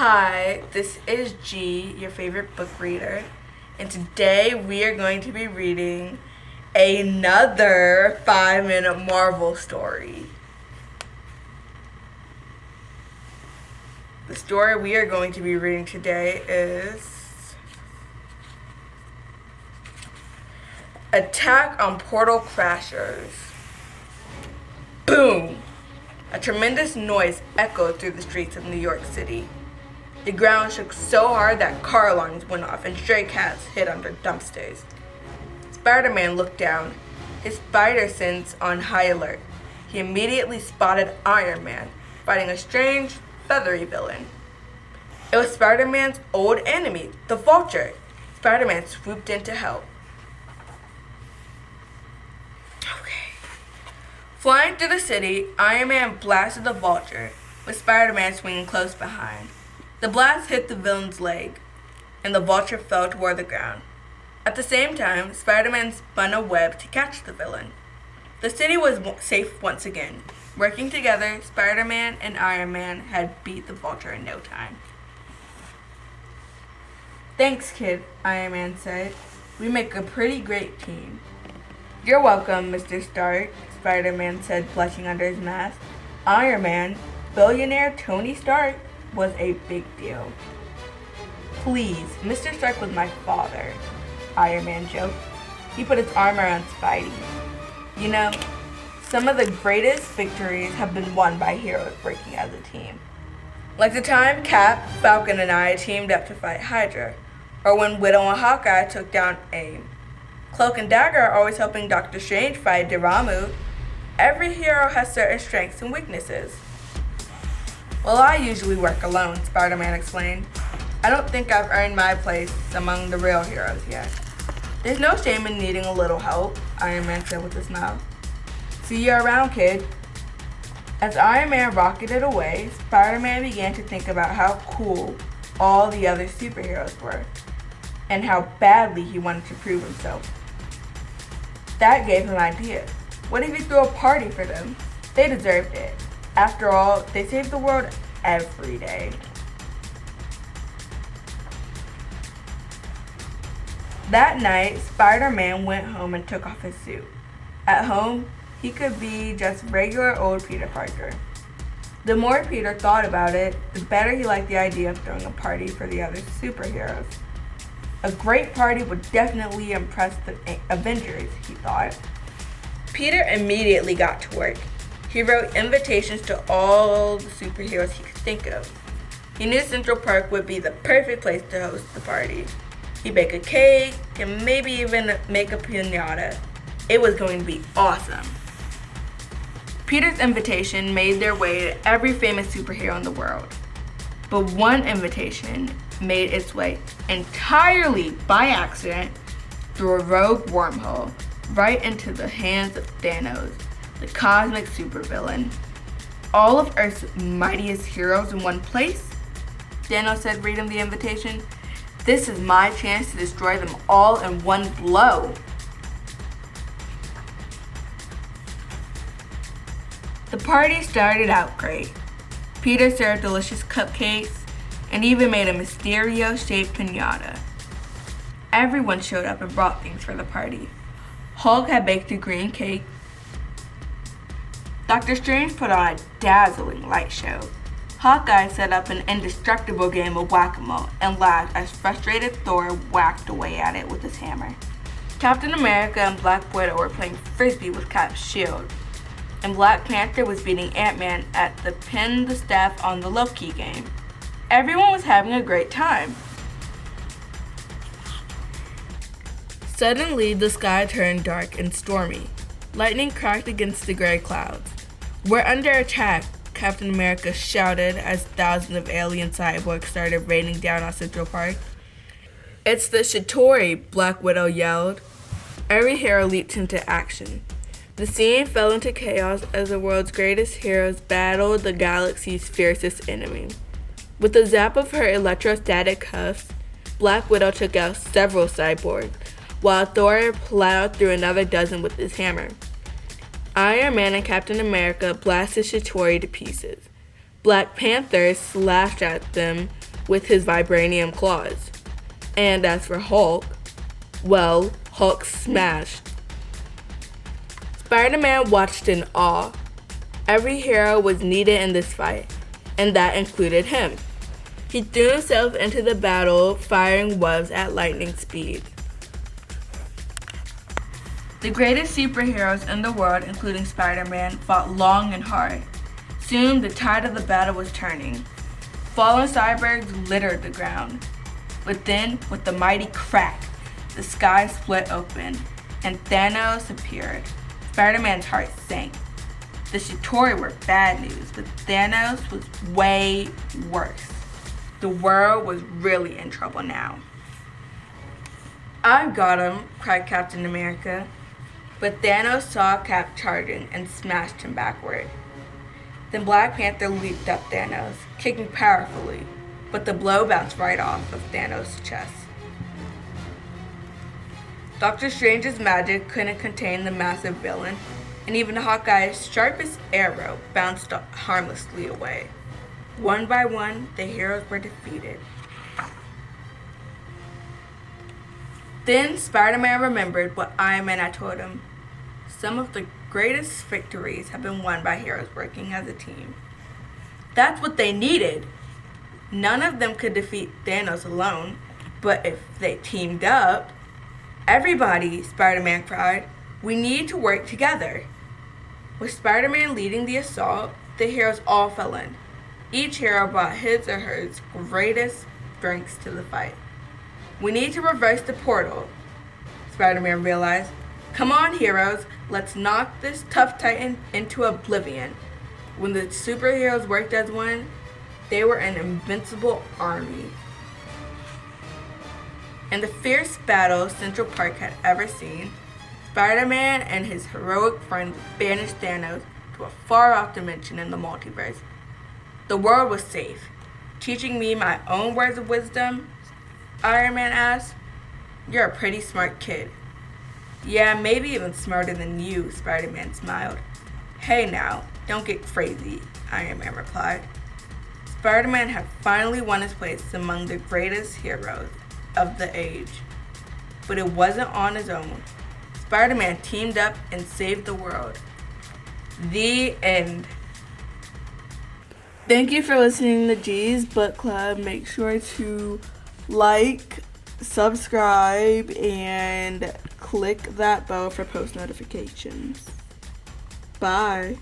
Hi, this is G, your favorite book reader, and today we are going to be reading another 5-minute Marvel story. The story we are going to be reading today is Attack on Portal Crashers. Boom! A tremendous noise echoed through the streets of New York City. The ground shook so hard that car alarms went off and stray cats hid under dumpsters. Spider-Man looked down, his spider sense on high alert. He immediately spotted Iron Man fighting a strange, feathery villain. It was Spider-Man's old enemy, the Vulture. Spider-Man swooped in to help. Flying through the city, Iron Man blasted the Vulture, with Spider-Man swinging close behind. The blast hit the villain's leg, and the Vulture fell toward the ground. At the same time, Spider-Man spun a web to catch the villain. The city was safe once again. Working together, Spider-Man and Iron Man had beat the Vulture in no time. "Thanks, kid," Iron Man said. "We make a pretty great team." "You're welcome, Mr. Stark," Spider-Man said, blushing under his mask. Iron Man, billionaire Tony Stark, was a big deal. "Please, Mr. Stark was my father," Iron Man joked. He put his arm around Spidey. "You know, some of the greatest victories have been won by heroes working as a team. Like the time Cap, Falcon, and I teamed up to fight Hydra, or when Widow and Hawkeye took down AIM. Cloak and Dagger are always helping Doctor Strange fight Dormammu. Every hero has certain strengths and weaknesses." "Well, I usually work alone," Spider-Man explained. "I don't think I've earned my place among the real heroes yet." "There's no shame in needing a little help," Iron Man said with a smile. "See you around, kid." As Iron Man rocketed away, Spider-Man began to think about how cool all the other superheroes were, and how badly he wanted to prove himself. That gave him an idea. What if he threw a party for them? They deserved it. After all, they save the world every day. That night, Spider-Man went home and took off his suit. At home, he could be just regular old Peter Parker. The more Peter thought about it, the better he liked the idea of throwing a party for the other superheroes. A great party would definitely impress the Avengers, he thought. Peter immediately got to work. He wrote invitations to all the superheroes he could think of. He knew Central Park would be the perfect place to host the party. He'd bake a cake and maybe even make a piñata. It was going to be awesome. Peter's invitation made their way to every famous superhero in the world. But one invitation made its way entirely by accident through a rogue wormhole right into the hands of Thanos, the cosmic supervillain. "All of Earth's mightiest heroes in one place?" Thanos said, reading the invitation. "This is my chance to destroy them all in one blow." The party started out great. Peter served delicious cupcakes and even made a Mysterio-shaped piñata. Everyone showed up and brought things for the party. Hulk had baked a green cake. Dr. Strange put on a dazzling light show. Hawkeye set up an indestructible game of whack-a-mole and laughed as frustrated Thor whacked away at it with his hammer. Captain America and Black Widow were playing frisbee with Cap's shield, and Black Panther was beating Ant-Man at the pin the staff on the Loki game. Everyone was having a great time. Suddenly, the sky turned dark and stormy. Lightning cracked against the gray clouds. "We're under attack," Captain America shouted as thousands of alien cyborgs started raining down on Central Park. "It's the Chitauri," Black Widow yelled. Every hero leaped into action. The scene fell into chaos as the world's greatest heroes battled the galaxy's fiercest enemy. With a zap of her electrostatic cuffs, Black Widow took out several cyborgs, while Thor plowed through another dozen with his hammer. Iron Man and Captain America blasted Chitauri to pieces. Black Panther slashed at them with his vibranium claws. And as for Hulk, well, Hulk smashed. Spider-Man watched in awe. Every hero was needed in this fight, and that included him. He threw himself into the battle, firing webs at lightning speed. The greatest superheroes in the world, including Spider-Man, fought long and hard. Soon, the tide of the battle was turning. Fallen cyborgs littered the ground. But then, with a mighty crack, the sky split open, and Thanos appeared. Spider-Man's heart sank. The Chitauri were bad news, but Thanos was way worse. The world was really in trouble now. "I've got him," cried Captain America. But Thanos saw Cap charging and smashed him backward. Then Black Panther leaped up Thanos, kicking powerfully, but the blow bounced right off of Thanos' chest. Doctor Strange's magic couldn't contain the massive villain, and even Hawkeye's sharpest arrow bounced harmlessly away. One by one, the heroes were defeated. Then Spider-Man remembered what Iron Man had told him. Some of the greatest victories have been won by heroes working as a team. That's what they needed. None of them could defeat Thanos alone, but if they teamed up, "Everybody," Spider-Man cried, "we need to work together." With Spider-Man leading the assault, the heroes all fell in. Each hero brought his or her greatest strengths to the fight. "We need to reverse the portal," Spider-Man realized. "Come on, heroes, let's knock this tough titan into oblivion." When the superheroes worked as one, they were an invincible army. In the fierce battle Central Park had ever seen, Spider-Man and his heroic friends banished Thanos to a far-off dimension in the multiverse. The world was safe. "Teaching me my own words of wisdom?" Iron Man asked. "You're a pretty smart kid." "Yeah, maybe even smarter than you," Spider-Man smiled. "Hey now, don't get crazy," Iron Man replied. Spider-Man had finally won his place among the greatest heroes of the age. But it wasn't on his own. Spider-Man teamed up and saved the world. The end. Thank you for listening to G's Book Club. Make sure to like, subscribe, and click that bell for post notifications. Bye.